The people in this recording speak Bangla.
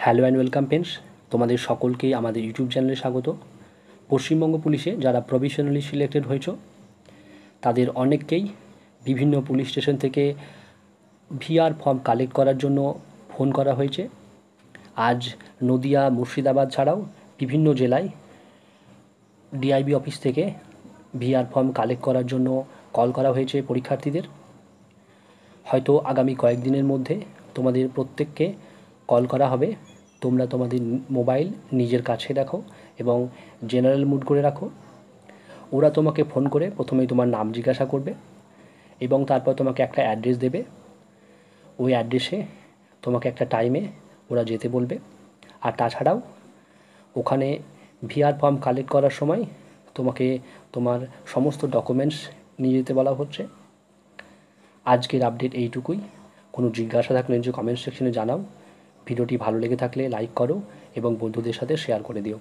হ্যালো অ্যান্ড ওয়েলকাম ফ্রেন্ডস, তোমাদের সকলকেই আমাদের ইউটিউব চ্যানেলে স্বাগত। পশ্চিমবঙ্গ পুলিশে যারা প্রভিশনালি সিলেক্টেড হয়েছ তাদের অনেককেই বিভিন্ন পুলিশ স্টেশন থেকে ভিআর ফর্ম কালেক্ট করার জন্য ফোন করা হয়েছে। আজ নদিয়া, মুর্শিদাবাদ ছাড়াও বিভিন্ন জেলায় ডিআইবি অফিস থেকে ভিআর ফর্ম কালেক্ট করার জন্য কল করা হয়েছে পরীক্ষার্থীদের। হয়তো আগামী কয়েকদিনের মধ্যে তোমাদের প্রত্যেককে কল করা হবে। তোমরা তোমাদের মোবাইল নিজের কাছে রাখো এবং জেনারেল মুড করে রাখো। ওরা তোমাকে ফোন করে প্রথমেই তোমার নাম জিজ্ঞাসা করবে এবং তারপর তোমাকে একটা অ্যাড্রেস দেবে। ওই অ্যাড্রেসে তোমাকে একটা টাইমে ওরা যেতে বলবে। আর তাছাড়াও ওখানে ভিআর ফর্ম কালেক্ট করার সময় তোমাকে তোমার সমস্ত ডকুমেন্টস নিয়ে যেতে বলা হচ্ছে। আজকের আপডেট এইটুকুই। কোনো জিজ্ঞাসা থাকলে নিচে কমেন্ট সেকশনে জানাও। ভিডিওটি ভালো লেগে থাকলে লাইক করো এবং বন্ধুদের সাথে শেয়ার করে দিও।